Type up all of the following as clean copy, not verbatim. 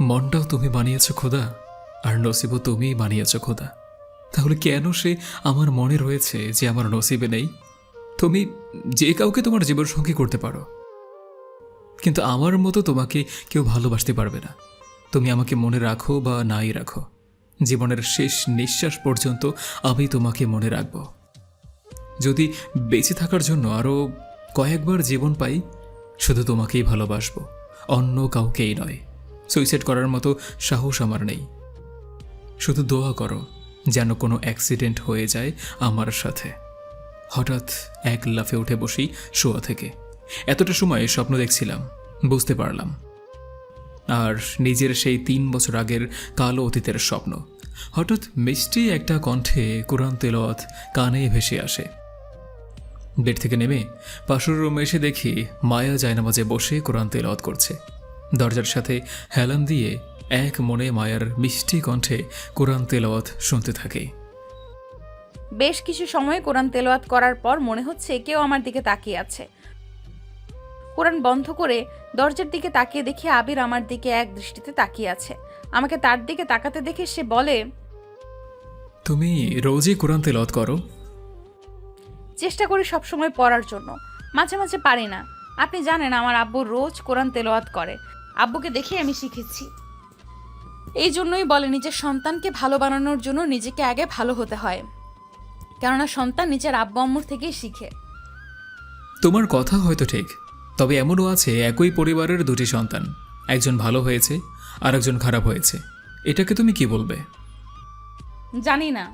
মনটাও তুমি বানিয়েছো খোদা, আর নসিবও তুমিই বানিয়েছো খোদা। তাহলে কেন সে আমার মনে রয়েছে যে আমার নসিবে নেই? তুমি যে কাউকে তোমার জীবনসঙ্গী করতে পারো, কিন্তু আমার মতো তোমাকে কেউ ভালোবাসতে পারবে না। তুমি আমাকে মনে রাখো বা নাই রাখো, জীবনের শেষ নিঃশ্বাস পর্যন্ত আমি তোমাকে মনে রাখব। যদি বেঁচে থাকার জন্য আরও কয়েকবার জীবন পাই, শুধু তোমাকেই ভালোবাসবো, অন্য কাউকেই নয়। সুইসাইড করার মতো সাহস আমার নেই। শুধু দোয়া করো যেন কোনো অ্যাক্সিডেন্ট হয়ে যায় আমার সাথে। হঠাৎ এক লাফে উঠে বসি শোয়া থেকে। এতটা সময় স্বপ্ন দেখছিলাম, বুঝতে পারলাম। আর নিজের সেই 3 বছর আগের কালো অতীতের স্বপ্ন। হঠাৎ মিষ্টি একটা কণ্ঠে কোরআন তেলাওয়াত কানে ভেসে আসে। বেড থেকে নেমে পাশের রুমে এসে দেখি মায়া জায়নামাজে বসে কোরআন তেলাওয়াত করছে। দরজার সাথে হেলান দিয়ে এক মনে মায়ার মিষ্টি কণ্ঠে কোরআন তেলাওয়াত শুনতে থাকি। বেশ কিছু সময় কোরআন তেলাওয়াত করার পর মনে হচ্ছে কেউ আমার দিকে তাকিয়ে আছে। কোরআন বন্ধ করে দরজার দিকে তাকিয়ে দেখি আবির আমার দিকে এক দৃষ্টিতে তাকিয়ে আছে। আমাকে তার দিকে তাকাতে দেখে সে বলে, তুমি রোজই কোরআন তেলাওয়াত করো? চেষ্টা করি সবসময় পড়ার জন্য, মাঝে মাঝে পারি না। আপনি জানেন আমার আব্বু রোজ কোরআন তেলাওয়াত করে, আব্বুকে দেখে আমি শিখেছি। এই জন্যই বলে নিজের সন্তানকে ভালো বানানোর জন্য নিজেকে আগে ভালো হতে হয়, কেননা সন্তান নিজের আব্বু আম্মুর থেকেই শিখে। তোমার কথা হয়তো ঠিক, তবে এমনও আছে একই পরিবারের দুটি সন্তান, একজন ভালো হয়েছে আর একজন খারাপ হয়েছে। এটাকে তুমি কি বলবে? জানি না।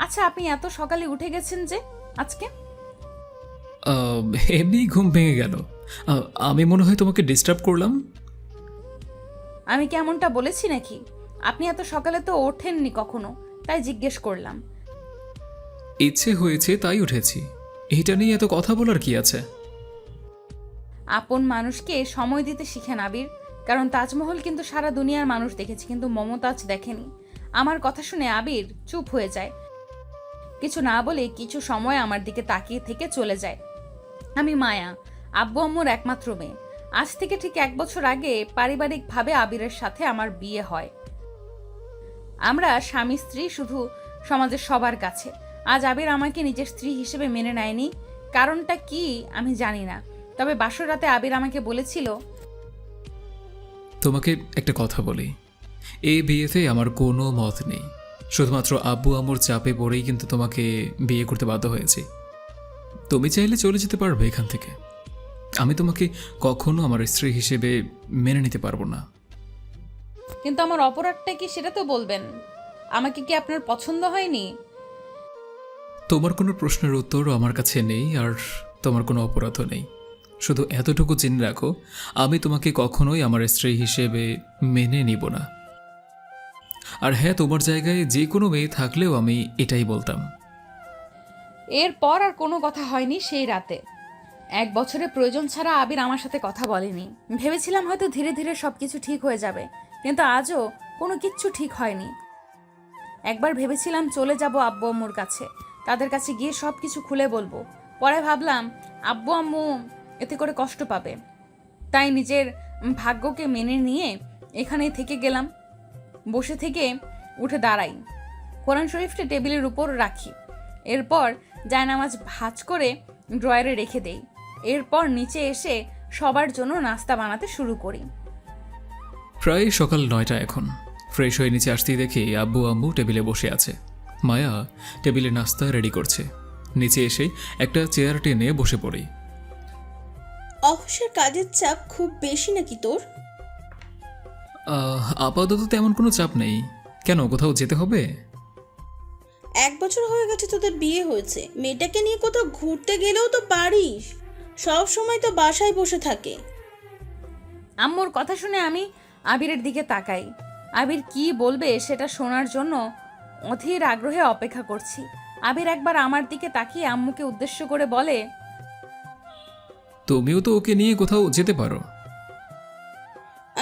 আচ্ছা, আপনি এত সকালে উঠে গেছেন যে আজকে? এমনি ঘুম ভেঙে গেল। আমি মনে হয় তোমাকে ডিস্টার্ব করলাম। আমি কি এমনটা বলেছি নাকি? আপনি এত সকালে তো ওঠেননি কখনো, তাই জিজ্ঞেস করলাম। ইচ্ছে হয়েছে তাই উঠেছি, এটা নিয়ে এত কথা বলার কি আছে? আপন মানুষকে সময় দিতে শিখেন আবির, কারণ তাজমহল কিন্তু সারা দুনিয়ার মানুষ দেখেছে, কিন্তু মমতাজ দেখেনি। আমার কথা শুনে আবির চুপ হয়ে যায়, কিছু না বলে কিছু সময় আমার দিকে তাকিয়ে থেকে চলে যায়। আমি মায়া, আব্বু আম্মুর একমাত্র মেয়ে। আজ থেকে ঠিক 1 বছর আগে পারিবারিকভাবে আবিরের সাথে আমার বিয়ে হয়। আমরা স্বামী স্ত্রী শুধু সমাজের সবার কাছে। আজ আবির আমাকে নিজের স্ত্রী হিসেবে মেনে নেয়নি, কারণটা কি আমি জানি না। তবে বাসর রাতে আবির আমাকে বলেছিল, তোমাকে একটা কথা বলি, এই বিয়েতে আমার কোনো মত নেই। শুধুমাত্র আব্বু আম্মুর চাপে পড়েই কিন্তু তোমাকে বিয়ে করতে বাধ্য হয়েছি। তুমি চাইলে চলে যেতে পারবে এখান থেকে, আমি তোমাকে কখনো আমার স্ত্রী হিসেবে মেনে নিতে পারবো না। কিন্তু আমার অপরাধটা কি সেটা তো বলবেন। আমাকে কি আপনার পছন্দ হয়নি? তোমার কোনো প্রশ্নের উত্তরও আমার কাছে নেই, আর তোমার কোনো অপরাধও নেই। শুধু এতটুকু জেনে রাখো, আমি তোমাকে কখনোই আমার স্ত্রী হিসেবে মেনে নিব না। আর হ্যাঁ, তোমার জায়গায় যে কোনো মেয়ে থাকলেও আমি এটাই বলতাম। এরপর আর কোনো কথা হয়নি সেই রাতে। 1 বছরে প্রয়োজন ছাড়া আবির আমার সাথে কথা বলেনি। ভেবেছিলাম হয়তো ধীরে ধীরে সবকিছু ঠিক হয়ে যাবে, কিন্তু আজও কোনো কিচ্ছু ঠিক হয়নি। একবার ভেবেছিলাম চলে যাব আব্বু আম্মুর কাছে, তাদের কাছে গিয়ে সবকিছু খুলে বলবো। পরে ভাবলাম আব্বু আম্মু এতে করে কষ্ট পাবে, তাই নিজের ভাগ্যকে মেনে নিয়ে এখানেই থেকে গেলাম। বসে থেকে উঠে দাঁড়াই, কোরআন শরীফটা টেবিলের উপর রাখি, এরপর জায়নামাজ ভাঁজ করে ড্রয়ারে রেখে দেই। এরপর নিচে এসে সবার জন্য নাস্তা বানাতে শুরু করি। প্রায় সকাল 9টা এখন। ফ্রেশ হয়ে নিচে আসতেই দেখি আব্বু আম্মু টেবিলে বসে আছে। মায়া টেবিলে নাস্তা রেডি করছে। নিচে এসে একটা চেয়ার টেনে বসে পড়ি। অফিসের কাজের চাপ খুব বেশি নাকি তোর? আপাতত তেমন কোনো চাপ নেই। কেন, কোথাও যেতে হবে? 1 বছর হয়ে গেছে তোদের বিয়ে হয়েছে, মেয়েটাকে নিয়ে কোথাও ঘুরতে গেলেও তো পারিস, সব সময় তো বাসায় বসে থাকে। আম্মুর কথা শুনে আমি আবিরের দিকে তাকাই। আবির কি বলবে সেটা শোনার জন্য অধীর আগ্রহে অপেক্ষা করছি। আবির একবার আমার দিকে তাকিয়ে আম্মুকে উদ্দেশ্য করে বলে, তুমিও তো ওকে নিয়ে কোথাও যেতে পারো।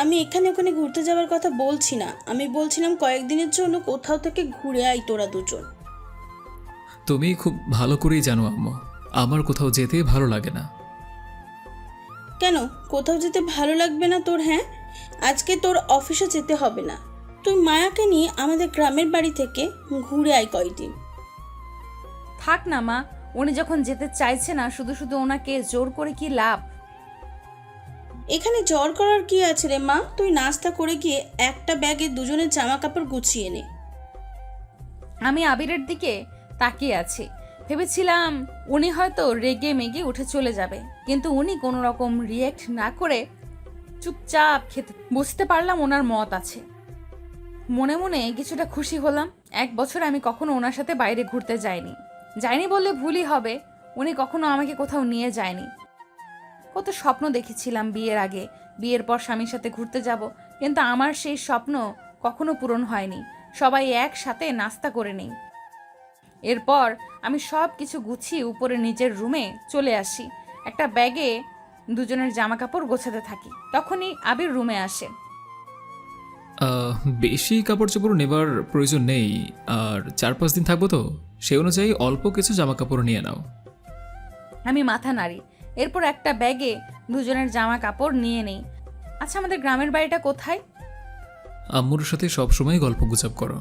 আমি এখানে ওখানে ঘুরতে যাওয়ার কথা বলছি না, আমি বলছিলাম কয়েকদিনের জন্য কোথাও থেকে ঘুরে আই তোরা দুজন। তুমি খুব ভালো করেই জানো আম্মু, আমার কোথাও যেতে ভালো লাগে না। কেন, কোথাও যেতে ভালো লাগবে না তোর? হ্যাঁ, আজকে তোর অফিসে যেতে হবে না, তুই মায়াকে নিয়ে আমাদের গ্রামের বাড়ি থেকে ঘুরে আয় কয়দিন। থাক না মা, উনি যখন যেতে চাইছে না, শুধু শুধু ওনাকে জোর করে কি লাভ? এখানে জ্বর করার কি আছে রে মা? তুই নাস্তা করে গিয়ে একটা ব্যাগে দুজনের জামা কাপড় গুছিয়ে নে। আমি আবিরের দিকে তাকিয়ে আছি। ভেবেছিলাম উনি হয়তো রেগে মেগে উঠে চলে যাবে, কিন্তু উনি কোনো রকম রিয়েক্ট না করে চুপচাপ খেতে। বুঝতে পারলাম ওনার মত আছে। মনে মনে কিছুটা খুশি হলাম। 1 বছর আমি কখনো ওনার সাথে বাইরে ঘুরতে যাইনি বললে ভুলই হবে। উনি কখনো আমাকে কোথাও নিয়ে যায়নি। কত স্বপ্ন দেখেছিলাম বিয়ের আগে, বিয়ের পর স্বামীর সাথে ঘুরতে যাব, কিন্তু আমার সেই স্বপ্ন কখনো পূরণ হয়নি। সবাই একসাথে নাস্তা করে নেই। এরপর আমি সব কিছু গুছিয়ে উপরে নিজের রুমে চলে আসি। একটা ব্যাগে দুজনের জামা কাপড় গোছাতে থাকি। তখনই আবির রুমে আসে। বেশি কাপড় চোপড় নেবার প্রয়োজন নেই, আর 4-5 দিন থাকবো তো, সে অনুযায়ী অল্প কিছু জামা কাপড় নিয়ে নাও। আমি মাথা নাড়ি। এরপর একটা ব্যাগে দুজনের জামা কাপড় নিয়ে নেই। আচ্ছা, আমাদের গ্রামের বাড়িটা কোথায়? আম্মুর সাথে সবসময় গল্প গুজব করো।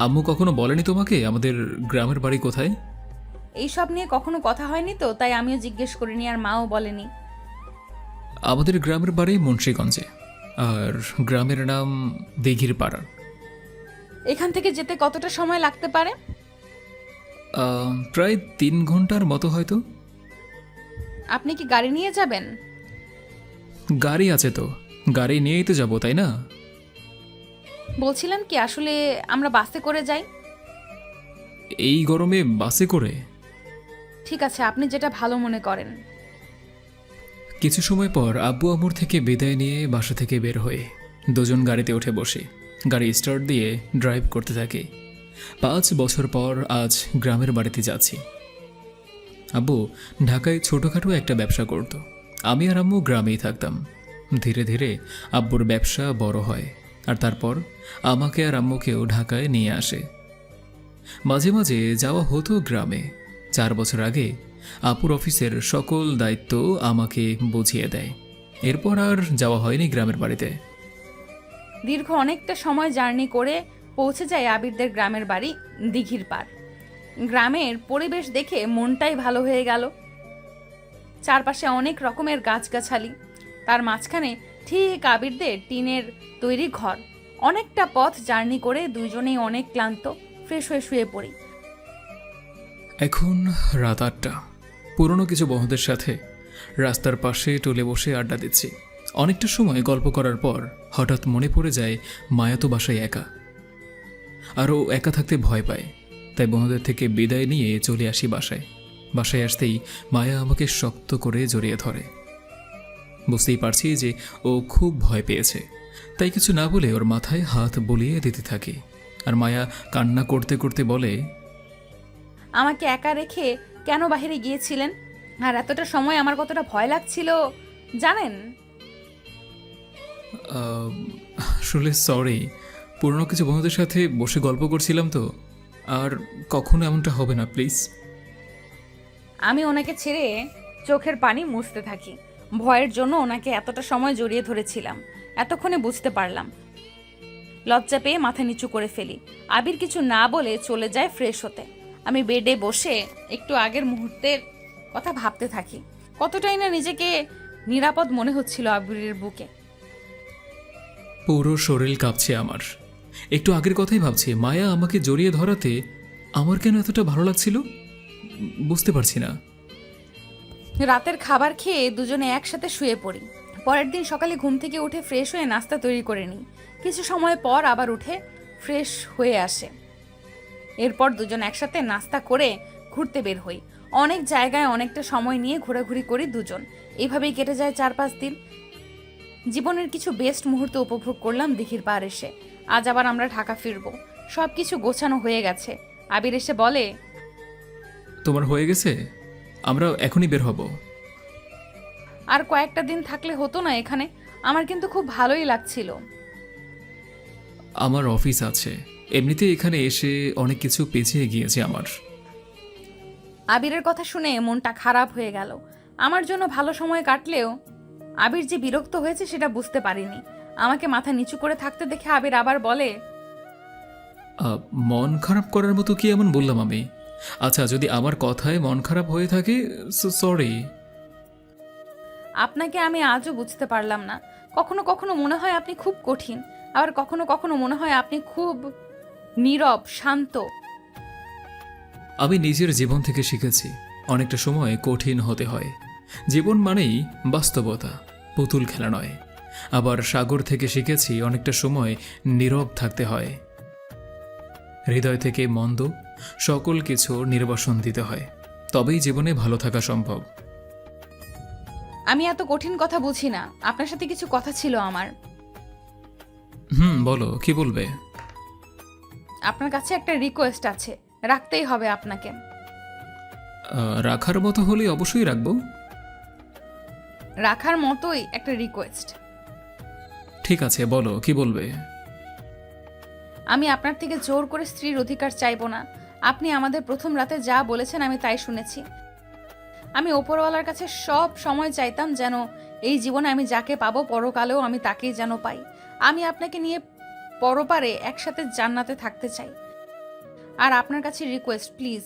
আম্মু কখনো বলেনি তোমাকে আমাদের গ্রামের বাড়ি কোথায়? এইসব নিয়ে কখনো কথা হয়নি তো, তাই আমিও জিজ্ঞেস করিনি, আর মাও বলেনি। আমাদের গ্রামের বাড়ি মুন্সিগঞ্জে, আর গ্রামের নাম দিঘির পাড়া। এখান থেকে যেতে কতটা সময় লাগতে পারে? প্রায় 3 ঘন্টার মতো হয়তো। আপনি কি গাড়ি নিয়ে যাবেন? গাড়ি আছে তো, গাড়ি নিয়েই তো যাবো, তাই না? বলছিলাম কি, আসলে আমরা বাসে করে যাই। এই গরমে বাসে করে? ঠিক আছে, আপনি যেটা ভালো মনে করেন। কিছু সময় পর আব্বু আম্মুর থেকে বিদায় নিয়ে বাসা থেকে বের হয়ে দুজন গাড়িতে উঠে বসে গাড়ি স্টার্ট দিয়ে ড্রাইভ করতে থাকি। 5 বছর পর আজ গ্রামের বাড়িতে যাচ্ছি। আব্বু ঢাকায় ছোটোখাটো একটা ব্যবসা করত, আমি আর আম্মু গ্রামেই থাকতাম। ধীরে ধীরে আব্বুর ব্যবসা বড় হয়, আর তারপর আমাকে আর আম্মুকেও ঢাকায় নিয়ে আসে। মাঝে মাঝে যাওয়া হতো গ্রামে। 4 বছর আগে আপুর অফিসের সকল দায়িত্ব আমাকে বুঝিয়ে দেয়। এরপর আর যাওয়া হয়নি গ্রামের বাড়িতে। দীর্ঘ অনেকটা সময় জার্নি করে পৌঁছে যায় আবিরদের গ্রামের বাড়ি দিঘির পাড়। গ্রামের পরিবেশ দেখে মনটাই ভালো হয়ে গেল। চারপাশে অনেক রকমের গাছগাছালি, তার মাঝখানে ঠিক আবিরদের টিনের তৈরি ঘর। অনেকটা পথ জার্নি করে দুজনেই অনেক ক্লান্ত, ফ্রেশ হয়ে শুয়ে পড়ি। এখন রাত 8টা। পুরনো কিছু বন্ধুদের সাথে রাস্তার পাশে টলে বসে আড্ডা দিচ্ছি। অনেকটা সময় গল্প করার পর হঠাৎ মনে পড়ে যায় মায়া তো বাসায় একা, আর ও একা থাকতে ভয় পায়। তাই বন্ধুদের থেকে বিদায় নিয়ে চলে আসি বাসায়। বাসায় আসতেই মায়া আমাকে শক্ত করে জড়িয়ে ধরে। বুঝতেই পারছি যে ও খুব ভয় পেয়েছে, তাই কিছু না বলে ওর মাথায় হাত বুলিয়ে দিতে থাকি। আর মায়া কান্না করতে করতে বলে, আমাকে একা রেখে কেন বাইরে গিয়েছিলেন? আর এতটা সময় আমার কতটা ভয় লাগছিল জানেন? আসলে সরি, পুরনো কিছু বন্ধুদের সাথে বসে গল্প করছিলাম তো, আর কখনো এমনটা হবে না, প্লিজ। আমি ওনাকে ছেড়ে চোখের পানি মুছতে থাকি। ভয়ের জন্য ওনাকে এতটা সময় জড়িয়ে ধরেছিলাম, এতক্ষণে বুঝতে পারলাম। লজ্জা পেয়ে মাথা নিচু করে ফেলি। আবির কিছু না বলে চলে যায় ফ্রেশ হতে। আমি বেডে বসে একটু আগের মুহূর্তের কথা ভাবতে থাকি। কতটাই না নিজেকে নিরাপদ মনে হচ্ছিল আবিরের বুকে। পুরো শরীর কাঁপছে আমার। একটু আগের কথাই ভাবছি, মায়া আমাকে জড়িয়ে ধরাতে আমার কেন এতটা ভালো লাগছিল বুঝতে পারছি না। রাতের খাবার খেয়ে দুজনে একসাথে শুয়ে পড়ি। পরের দিন সকালে ঘুম থেকে উঠে ফ্রেশ হয়ে নাস্তা তৈরি করে নিই। কিছু সময় পর আবার উঠে ফ্রেশ হয়ে আসে। এরপর দুজন একসাথে নাস্তা করে ঘুরতে বের হই। অনেক জায়গায় অনেকটা সময় নিয়ে ঘোরাঘুরি করি দুজন। এইভাবেই কেটে যায় 4-5 দিন। জীবনের কিছু বেস্ট মুহূর্ত উপভোগ করলাম দিঘির পাড় এসে। আজ আবার আমরা ঢাকা ফিরবো। সব কিছু গোছানো হয়ে গেছে। আবির এসে বলে, তোমার হয়ে গেছে, আমরা এখনই বের হব। আর কয়েকটা দিন থাকলে হতো না এখানে? আমার কিন্তু খুব ভালোই লাগছিল। আমার অফিস আছে, এমনিতে এখানে এসে অনেক কিছু পেছিয়ে গিয়েছে আমার। আবিরের কথা শুনে মনটা খারাপ হয়ে গেল। আমার জন্য ভালো সময় কাটলেও আবির যে বিরক্ত হয়েছে সেটা বুঝতে পারিনি। আমাকে মাথা নিচু করে থাকতে দেখে আবির আবার বলে, মন খারাপ করার মতো কি এমন বললাম আমি? আচ্ছা, যদি আমার কথায় মন খারাপ হয়ে থাকে, সরি। আপনাকে আমি আজও বুঝতে পারলাম না। কখনো কখনো মনে হয় আপনি খুব কঠিন, আবার কখনো কখনো মনে হয় আপনি খুব নীরব, শান্ত। আমি নিজের জীবন থেকে শিখেছি অনেকটা সময় কঠিন হতে হয়। জীবন মানেই বাস্তবতা, পুতুল খেলা নয়। আবার সাগর থেকে শিখেছি অনেকটা সময় নীরব থাকতে হয়। হৃদয় থেকে মন্দ সকল কিছু নির্বাসন দিতে হয়, তবেই জীবনে ভালো থাকা সম্ভব। আমি এত কঠিন কথা বুঝি না। আপনার সাথে কিছু কথা ছিল আমার। বলো, কি বলবে? আপনার কাছে একটা রিকোয়েস্ট আছে, রাখতেই হবে আপনাকে। রাখার মতো হলে অবশ্যই রাখবো। রাখার মতোই একটা রিকোয়েস্ট। ঠিক আছে, বলো, কি বলবে? আমি আপনার থেকে জোর করে স্ত্রীর অধিকার চাইবো না। আপনি আমাদের প্রথম রাতে যা বলেছেন আমি তাই শুনেছি। আমি ওপরওয়ালার কাছে সব সময় চাইতাম যেন এই জীবনে আমি যাকে পাবো পরকালেও আমি তাকেই যেন পাই। আমি আপনাকে নিয়ে পরপারে একসাথে জান্নাতে থাকতে চাই। আর আপনার কাছে রিকোয়েস্ট, প্লিজ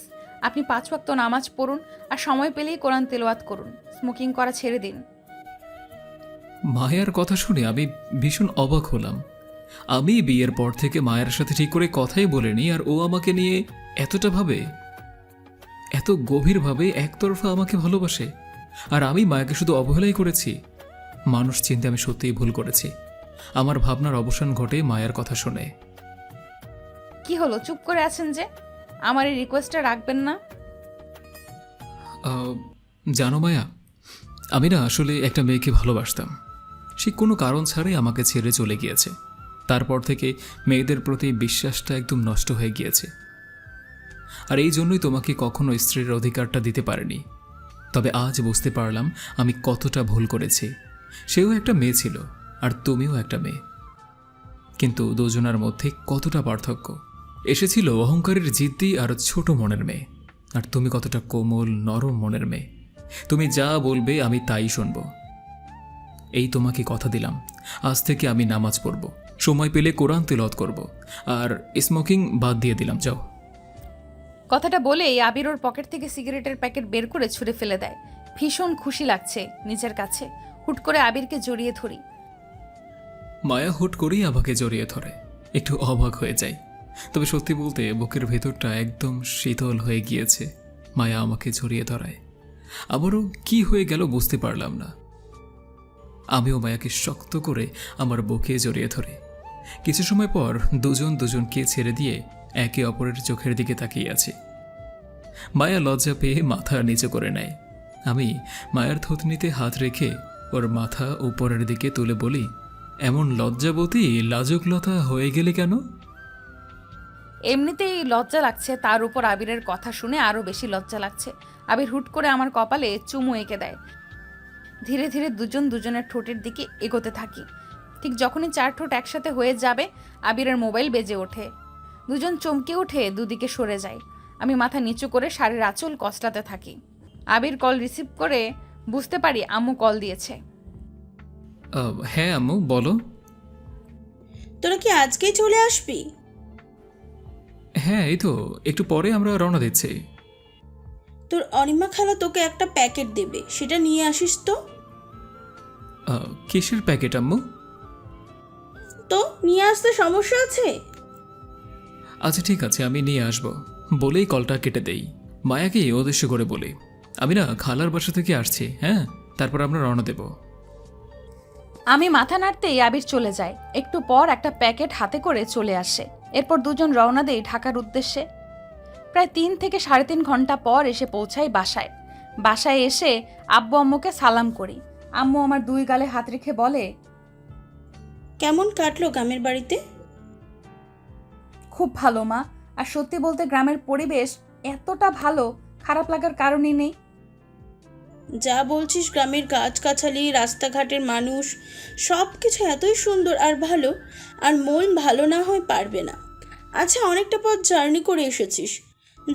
আপনি 5 ওয়াক্ত নামাজ পড়ুন, আর সময় পেলেই কোরআন তেলাওয়াত করুন। স্মোকিং করা ছেড়ে দিন। মায়ার কথা শুনে আমি ভীষণ অবাক হলাম। আমি বিয়ের পর থেকে মায়ের সাথে ঠিক করে কথাই বলিনি, আর ও আমাকে নিয়ে এতটা ভাবে, এত গভীরভাবে একতরফা আমাকে ভালোবাসে। আর আমি মায়াকে শুধু অবহেলাই করেছি। মানুষ চিনতে আমি সত্যিই ভুল করেছি। আমার ভাবনার অবসান ঘটে মায়ের কথা শুনে। কি হলো, চুপ করে আছেন যে? আমার এই রিকোয়েস্টটা রাখবেন না? জানো মায়া, আমি না আসলে একটা মেয়েকে ভালোবাসতাম। সে কোনো কারণ ছাড়াই আমাকে ছেড়ে চলে গিয়েছে। তারপর থেকে মেয়েদের প্রতি বিশ্বাসটা একদম নষ্ট হয়ে গিয়েছে। আর এই জন্যই তোমাকে কখনো স্ত্রীর অধিকারটা দিতে পারিনি। তবে আজ বুঝতে পারলাম আমি কতটা ভুল করেছি। সেও একটা মেয়ে ছিল, আর তুমিও একটা মেয়ে, কিন্তু দুজনার মধ্যে কতটা পার্থক্য। এসেছিল অহংকারের জিদ্দি আর ছোট মনের মেয়ে, আর তুমি কতটা কোমল নরম মনের মেয়ে। তুমি যা বলবে আমি তাই শুনব। এই তোমাকে কথা দিলাম, আজ থেকে আমি নামাজ পড়ব, সময় পেলে কোরআন তিলাওয়াত করব, আর স্মোকিং বাদ দিয়ে দিলাম। যাও। কথাটা বলেই আবির ওর পকেট থেকে সিগারেটের প্যাকেট বের করে ছুঁড়ে ফেলে দেয়। ভীষণ খুশি লাগছে নিজের কাছে। হুট করে আবিরকে জড়িয়ে ধরি। মায়া হুট করেই আমাকে জড়িয়ে ধরে। একটু অবাক হয়ে যায়, তবে সত্যি বলতে বুকের ভেতরটা একদম শীতল হয়ে গিয়েছে। মায়া আমাকে জড়িয়ে ধরায়। আবারও কি হয়ে গেল বুঝতে পারলাম না। আমিও মায়াকে শক্ত করে আমার বুকে জড়িয়ে ধরে। কিছু সময় পর দুজনকে ছেড়ে দিয়ে একে অপরের চোখের দিকে তাকিয়ে আছি। মায়া লজ্জা পেয়ে মাথা নিচু করে নেয়। আমি মায়ার থুতনিতে হাত রেখে ওর মাথা উপরের দিকে তুলে বলি, এমন লজ্জাবতী লাজুকলতা হয়ে গেলে কেন? এমনিতেই লজ্জা লাগছে, তার উপর আবিরের কথা শুনে আরো বেশি লজ্জা লাগছে। আবির হুট করে আমার কপালে চুমু এঁকে দেয়। ধীরে ধীরে দুজনের ঠোঁটের দিকে এগোতে থাকি। ঠিক যখনই 4 ঠোঁট একসাথে হয়ে যাবে, আবিরের মোবাইল বেজে ওঠে। দুজন চমকে উঠে দুদিকে সরে যায়। আমি মাথা নিচু করে শাড়ির আঁচল কসলাতে থাকি। আবির কল রিসিভ করে বুঝতে পারি আম্মু কল দিয়েছে। হ্যাঁ আম্মু, বলো। তোরা কি আজকেই চলে আসবি? হ্যাঁ, এই তো একটু পরে আমরা রওনা দিচ্ছি। তোর অনিমা খালা তোকে একটা প্যাকেট দেবে, সেটা নিয়ে আসিস তো। কিসের প্যাকেট আম্মু? তো নিয়ে আসতে সমস্যা আছে? আচ্ছা ঠিক আছে, আমি নিয়ে আসবো বলেই কলটা কেটে দেই। মায়াকে উদ্দেশ্য করে বলি, আমি না খালার বাসা থেকে আসছি, হ্যাঁ, তারপর আমরা রওনা দেব। আমি মাথা নাড়তেই আবির চলে যায়। একটু পর একটা প্যাকেট হাতে করে চলে আসে। এরপর দুজন রওনা দেই ঢাকার উদ্দেশ্যে। প্রায় 3 থেকে 3.5 ঘন্টা পর এসে পৌঁছাই বাসায়। বাসায় এসে আব্বু আম্মুকে সালাম করি। আম্মু আমার 2 গালে হাত রেখে বলে, কেমন কাটলো গ্রামের বাড়িতে? খুব ভালো মা। আর সত্যি বলতে গ্রামের পরিবেশ এতটা ভালো, খারাপ লাগার কারণই নেই। যা বলছিস, গ্রামের গাছগাছালি, রাস্তাঘাটের মানুষ, সব কিছু এতই সুন্দর আর ভালো, আর মন ভালো না হয় পারবে না। আচ্ছা, অনেকটা পথ জার্নি করে এসেছিস,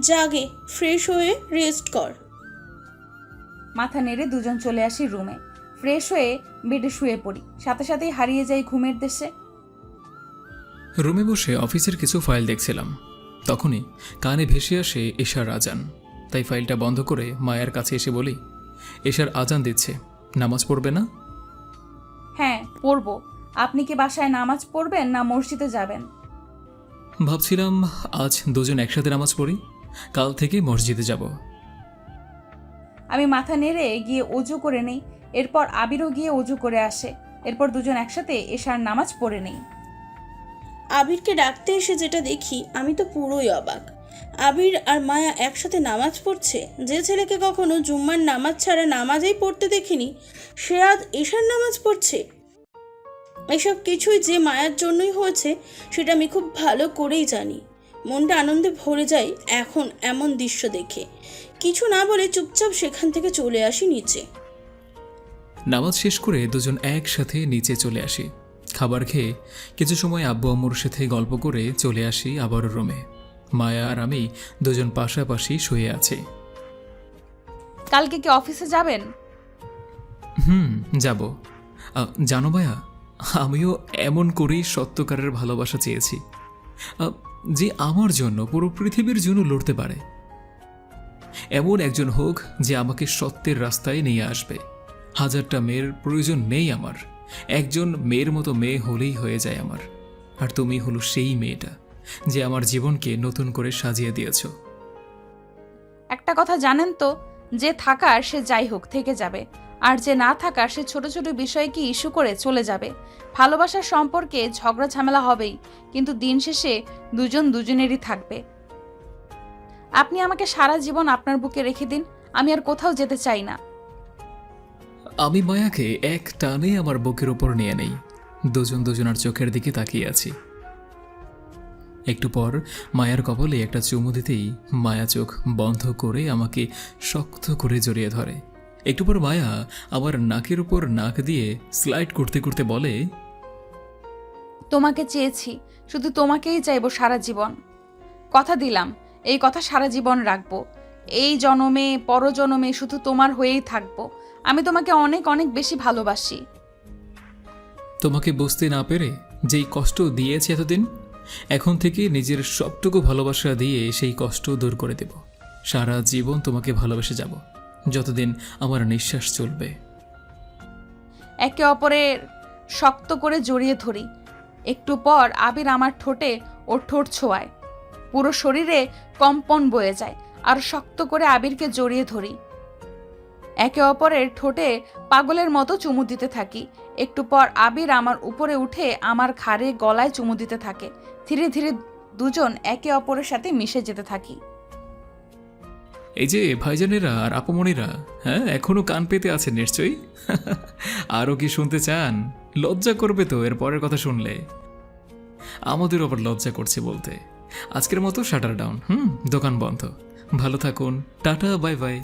জাগে ফ্রেশ হয়ে রেস্ট কর। মাথা নেড়ে দুজন চলে আসি রুমে। ফ্রেশ হয়ে বেডে শুয়ে পড়ি, সাথে সাথেই হারিয়ে যাই ঘুমের দেশে। রুমে বসে অফিসের কিছু ফাইল দেখছিলাম, তখনই কানে ভেসে আসে এশার আজান। তাই ফাইলটা বন্ধ করে মায়ার কাছে এসে বলি, এশার আজান দিচ্ছে, নামাজ পড়বে না? হ্যাঁ পড়বো। আপনি কি বাসায় নামাজ পড়বেন না মসজিদে যাবেন? ভাবছিলাম আজ দুজন একসাথে নামাজ পড়ি, কাল থেকে মসজিদে যাব। আমি মাথা নেড়ে গিয়ে অজু করে নেই, এরপর আবিরও গিয়ে অজু করে আসে, এরপর দুজন একসাথে এশার নামাজ পড়ে নেই। আবিরকে ডাকতে এসে যেটা দেখি আমি তো পুরোই অবাক। আবির আর মায়া একসাথে নামাজ পড়ছে। যে ছেলেকে কখনো জুম্মার নামাজ ছাড়া নামাজেই পড়তে দেখিনি, সে আজ এশার নামাজ পড়ছে। এসব কিছুই যে মায়ার জন্যই হয়েছে সেটা আমি খুব ভালো করেই জানি। মনটা আনন্দে ভরে যায় এখন এমন দৃশ্য দেখে। কিছু না বলে চুপচাপ সেখান থেকে চলে আসি নিচে। নামাজ শেষ করে দুজন একসাথে নিচে চলে আসি। খাবার খেয়ে কিছু সময় আব্বু আম্মুর সাথে গল্প করে চলে আসি আবারও রুমে। মায়া আর আমি দুজন পাশাপাশি শুয়ে আছি। কালকে কি অফিসে যাবেন? যাব। জানো মায়া, আমিও এমন করেই সত্যকারের ভালোবাসা চেয়েছি, যে আমার জন্য পুরো পৃথিবীর জন্য লড়তে পারে। এমন একজন হোক যে আমাকে সত্যের রাস্তায় নিয়ে আসবে। হাজারটা মেয়ের প্রয়োজন নেই আমার, একজন মেয়ের মতো মেয়ে হলেই হয়ে যায় আমার। আর তুমি হলো সেই মেয়েটা যে আমার জীবনকে নতুন করে সাজিয়ে দিয়েছ। একটা কথা জানেন তো, যে থাকার সে যাই হোক থেকে যাবে, আর যে না থাকার সে ছোট ছোট বিষয়কে ইস্যু করে চলে যাবে। ভালোবাসার সম্পর্কে ঝগড়া ঝামেলা হবেই, কিন্তু দিন শেষে দুজন দুজনেরই থাকবে। আপনি আমাকে সারা জীবন আপনার বুকে রেখে দিন, আমি আর কোথাও যেতে চাই না। আমি মায়াকে এক টানে আমার বুকের উপর নিয়ে নেই। দুজন দুজনার চোখের দিকে তাকিয়ে আছি। একটু পর মায়ার কপালে একটা চুমু দিতেই মায়া চোখ বন্ধ করে আমাকে শক্ত করে জড়িয়ে ধরে। একটু পর মায়া আমার নাকের উপর নাক দিয়ে স্লাইড করতে করতে বলে, তোমাকে চেয়েছি, শুধু তোমাকেই চাইবো সারা জীবন। কথা দিলাম, এই কথা সারা জীবন রাখবো। এই জনমে পরজনমে শুধু তোমার হয়েই থাকবো। আমি তোমাকে অনেক অনেক বেশি ভালোবাসি। তোমাকে বুঝতে না পেরে যেই কষ্ট দিয়েছি এতদিন, এখন থেকে নিজের সবটুকু ভালোবাসা দিয়ে সেই কষ্ট দূর করে দেব। সারা জীবন তোমাকে ভালোবেসে যাব, যতদিন আমার নিঃশ্বাস চলবে। একে অপরের শক্ত করে জড়িয়ে ধরি। একটু পর আবির আমার ঠোঁটে ওর ঠোঁট ছোঁয়ায়, পুরো শরীরে কম্পন বয়ে যায়। আর শক্ত করে আবিরকে জড়িয়ে ধরি। একে অপরের ঠোঁটে পাগলের মতো চুমু দিতে থাকি। একটু পর আবির আমার উপরে উঠে আমার ঘাড়ে গলায় চুমু দিতে থাকে। ধীরে ধীরে দুজন একে অপরের সাথে মিশে যেতে থাকি। এই যে ভাইজানেরা আর আপমনিরা, হ্যাঁ এখনো কান পেতে আছেন নিশ্চয়ই। আরও কি শুনতে চান? লজ্জা করবে তো এর পরের কথা শুনলে। আমাদের আবার লজ্জা করছে বলতে। আজকের মতো শাটার ডাউন, দোকান বন্ধ। ভালো থাকুন, টাটা, বাই বাই।